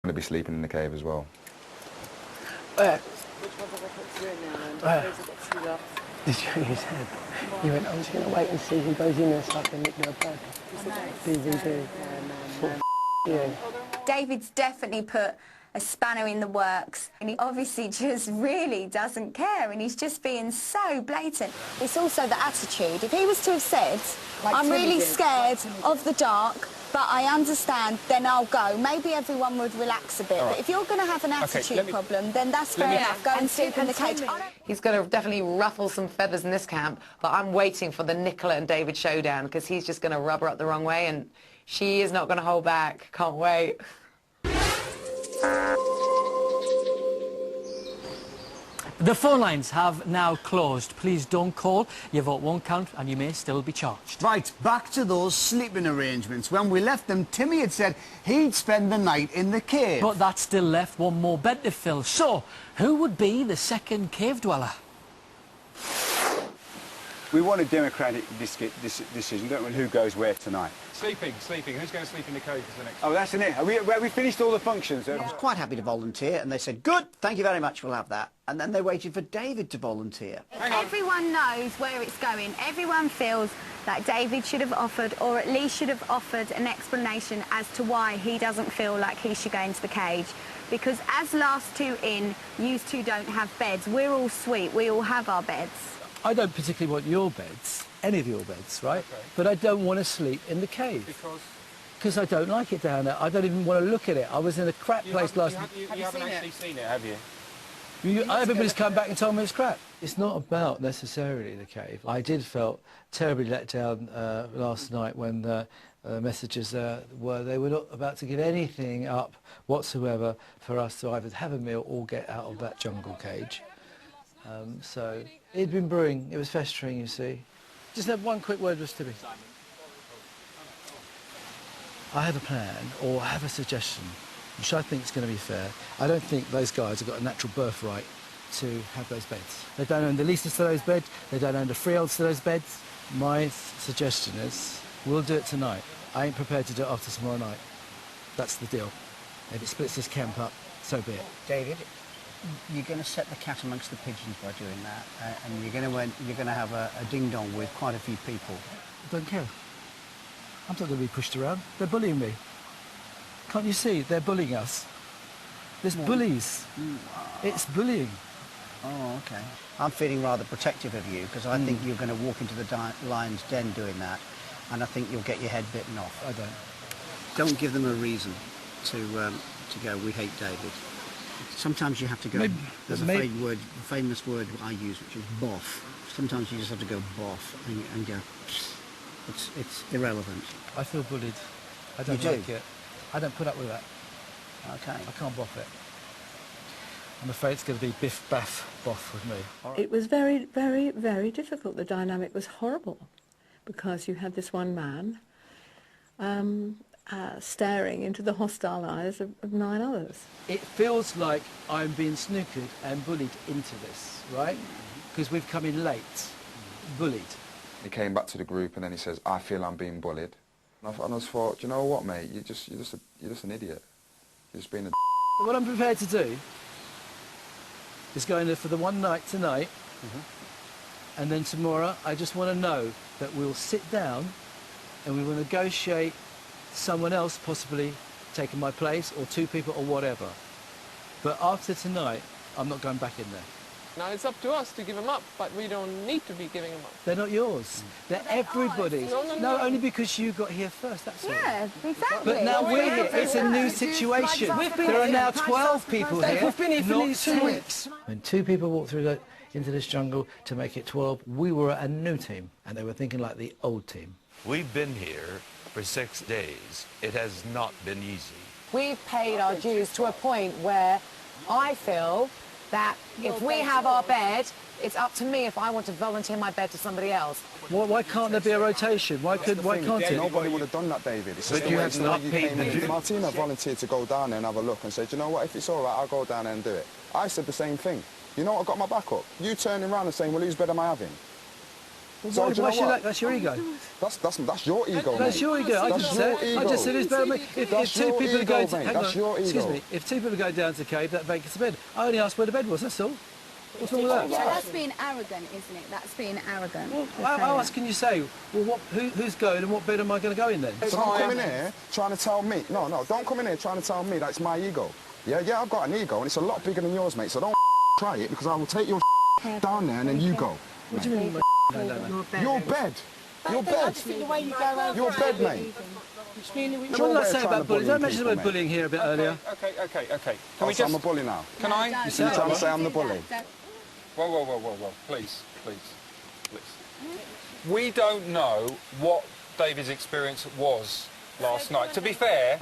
going to be sleeping in the cave as well. Which ones have I put you in now then? Those have got two left. Did you said? You went, I was going to wait and see who goes in there so I can nick their bag. DVD. Yeah. David's definitely put a spanner in the works, and he obviously just really doesn't care, and he's just being so blatant. It's also the attitude. If he was to have said, like, I'm really scared of the dark, but I understand, then I'll go, maybe everyone would relax a bit. Right. But if you're going to have an attitude problem, then that's fair enough. Go and sleep in the cage. He's going to definitely ruffle some feathers in this camp, but I'm waiting for the Nicola and David showdown, because he's just going to rub her up the wrong way, and she is not going to hold back. Can't wait. The phone lines have now closed. Please don't call. Your vote won't count and you may still be charged. Right, back to those sleeping arrangements. When we left them, Timmy had said he'd spend the night in the cave. But that still left one more bed to fill. So, who would be the second cave dweller? We want a democratic decision, don't we, who goes where tonight? Sleeping. Who's going to sleep in the cave is the next Oh, that's in it. Have we finished all the functions? I was quite happy to volunteer, and they said, good, thank you very much, we'll have that. And then they waited for David to volunteer. Everyone knows where it's going. Everyone feels that David should have offered, or at least should have offered, an explanation as to why he doesn't feel like he should go into the cage. Because as last two in, you two don't have beds. We're all sweet. We all have our beds. I don't particularly want your beds, any of your beds, right? Okay. But I don't want to sleep in the cave. Because? Because I don't like it down there. I don't even want to look at it. I was in a crap place last night. You haven't actually seen it, have you? Everybody's come back and told me it's crap. It's not about necessarily the cave. I did felt terribly let down last night when the messages they were not about to give anything up whatsoever for us to either have a meal or get out of that jungle cage. So it'd been brewing, it was festering, you see. Just have one quick word with Timmy. I have a plan, or I have a suggestion, which I think is going to be fair. I don't think those guys have got a natural birthright to have those beds. They don't own the leases to those beds, they don't own the freeholds to those beds. My suggestion is, we'll do it tonight. I ain't prepared to do it after tomorrow night. That's the deal. If it splits this camp up, so be it. David, you're going to set the cat amongst the pigeons by doing that, and you're going to have a ding-dong with quite a few people. I don't care. I'm not going to be pushed around. They're bullying me. Can't you see? They're bullying us. There's bullies. It's bullying. Oh, OK. I'm feeling rather protective of you, because I think you're going to walk into the lion's den doing that, and I think you'll get your head bitten off. I don't. Don't give them a reason to go, we hate David. Sometimes you have to go, there's a famous word I use, which is boff. Sometimes you just have to go boff and go, it's irrelevant. I feel bullied. I don't like it. I don't put up with that. Okay. I can't boff it. I'm afraid it's going to be biff, baff, boff with me. Right. It was very, very, very difficult. The dynamic was horrible, because you had this one man staring into the hostile eyes of 9 others. It feels like I'm being snookered and bullied into this, right? Because we've come in late, bullied. He came back to the group and then he says, I feel I'm being bullied. And I just thought, do you know what, mate? You're just an idiot. You're just being a What I'm prepared to do is go in there for the one night tonight, and then tomorrow I just want to know that we'll sit down and we will negotiate someone else possibly taking my place, or 2 people, or whatever. But after tonight, I'm not going back in there. Now it's up to us to give them up, but we don't need to be giving them up. They're not yours. They're everybody's. No, only because you got here first, that's all. Yeah, exactly. But now we're here. It's a new situation. There are now 12 people here. We've been here for nearly 2 weeks. When 2 people walked through into this jungle to make it 12, we were a new team, and they were thinking like the old team. We've been here for 6 days. It has not been easy. We've paid our dues to a point where I feel that if we have our bed, it's up to me if I want to volunteer my bed to somebody else. Why can't there be a rotation? Why can't it? Nobody would have done that, David. It's But you have not paid the... Martina volunteered to go down there and have a look and said, you know what, if it's all right, I'll go down there and do it. I said the same thing. You know what, I got my back up. You turning around and saying, well, whose bed am I having? So, do you know what? That's your ego. That's your ego, That's mate. your ego. That's your ego. I just said it's better. If two people are going to... mate. Hang That's on, your ego. excuse me. If two people are going down to the cave, that vacates the bed. I only asked where the bed was, that's all. What's wrong with that? Yeah, that's being arrogant, isn't it? That's being arrogant. Well, how else can you say, well, who's going and what bed am I going to go in then? So don't come in here trying to tell me... No, don't come in here trying to tell me that's my ego. Yeah, I've got an ego, and it's a lot bigger than yours, mate, so don't try it, because I will take your down there and then you go. What do you mean? Your bed. Your bed. Your bed, mate. What did I say about bullying? Did I mention about bullying here a bit earlier? Okay. Can we So just... I'm a bully now. Can I? You see me trying to say I'm the bully? Whoa. Please. We don't know what David's experience was last night. To be fair,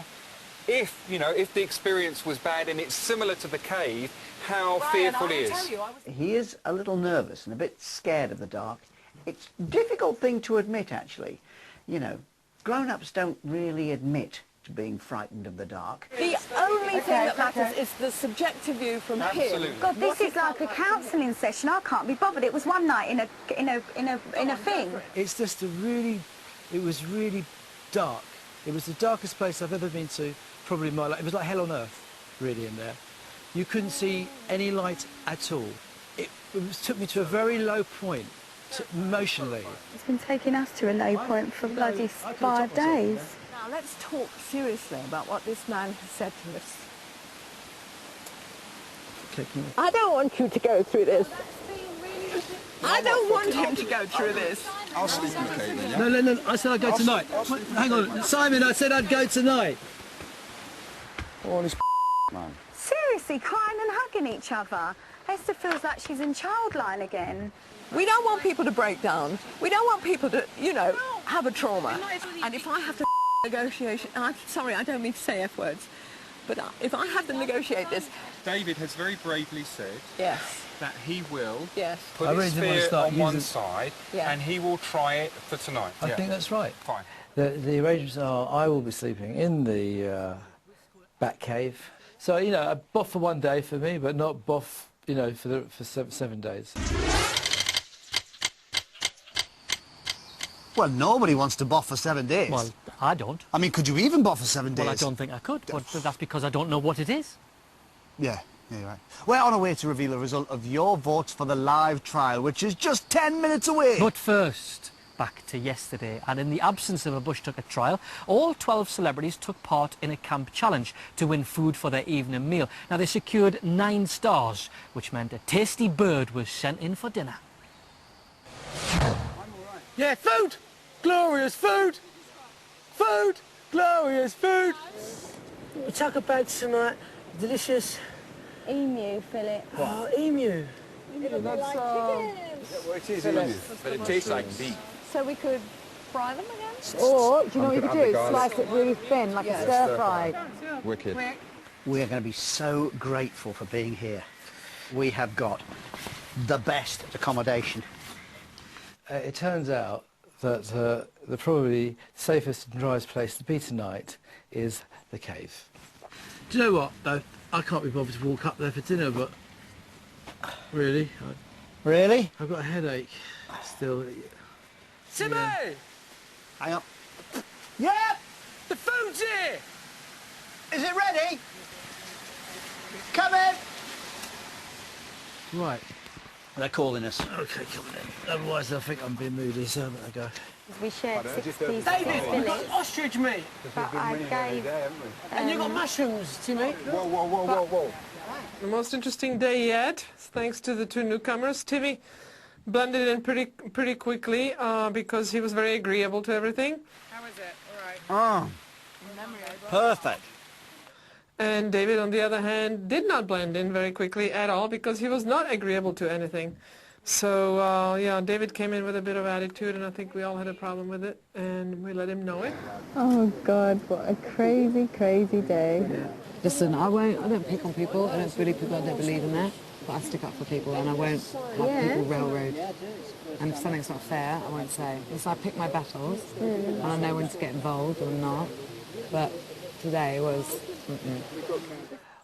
if the experience was bad and it's similar to the cave, how fearful he is. He is a little nervous and a bit scared of the dark. It's a difficult thing to admit, actually. You know, grown-ups don't really admit to being frightened of the dark. The only thing that matters is the subjective view from him. God, this is like a counselling session. I can't be bothered. It was one night in a thing. It's just it was really dark. It was the darkest place I've ever been to, probably in my life. It was like hell on earth, really, in there. You couldn't see any light at all. It took me to a very low point, emotionally. It's been taking us to a low point for bloody 5 days. Now, let's talk seriously about what this man has said to us. I don't want you to go through this. I don't want him to go through this. I'll sleep in the cave then, yeah? No, I said I'd go tonight. Hang on, Simon, I said I'd go tonight. All this man. Seriously, crying and hugging each other. Esther feels like she's in childline again. We don't want people to break down. We don't want people to, have a trauma. And if I have to negotiation, I'm sorry, I don't mean to say F words, but if I have to negotiate this... David has very bravely said yes. that he will yes. put his fear on one side and he will try it for tonight. I think that's right. Fine. The arrangements are I will be sleeping in the back cave. So, a boff for one day for me, but not boff, for 7 days. Well, nobody wants to boff for 7 days. Well, I don't. I mean, could you even boff for 7 days? Well, I don't think I could, but that's because I don't know what it is. Yeah, you're right. We're on our way to reveal the result of your votes for the live trial, which is just 10 minutes away. But first, back to yesterday, and in the absence of a Bush Tucker trial, all 12 celebrities took part in a camp challenge to win food for their evening meal. Now, they secured 9 stars, which meant a tasty bird was sent in for dinner. Yeah, food! Glorious food! Food! Glorious food! We talk about tonight, delicious... Emu fillet. Oh, emu! That's, Well, it is emu. But it tastes like beef. so we could fry them again? Or, do you know what you could do? Slice it really thin, like a stir-fry. Wicked. We are going to be so grateful for being here. We have got the best accommodation. It turns out that the probably safest and driest place to be tonight is the cave. Do you know what, though? I can't be bothered to walk up there for dinner, but really, Really? I've got a headache still. Timmy! Yeah. Hang on. Yep! The food's here! Is it ready? Come in! Right. They're calling us. Okay, come on in. Otherwise they'll think I'm being moody, so I'm going to go. We shared 6 pieces David, of fillet, ostrich meat! but I gave... And you got mushrooms, Timmy. Whoa. The most interesting day yet, thanks to the 2 newcomers. Timmy blended in pretty quickly because he was very agreeable to everything. How was it? All right. Oh, perfect. And David, on the other hand, did not blend in very quickly at all because he was not agreeable to anything. So, yeah, David came in with a bit of attitude, and I think we all had a problem with it, and we let him know it. Oh, God, what a crazy, crazy day. Listen, I don't pick on people, I don't bully people, I don't believe in that, but I stick up for people and I won't have people railroad. And if something's not fair, I won't say. So I pick my battles, and I know when to get involved or not, but today was...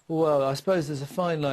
Well, I suppose there's a fine line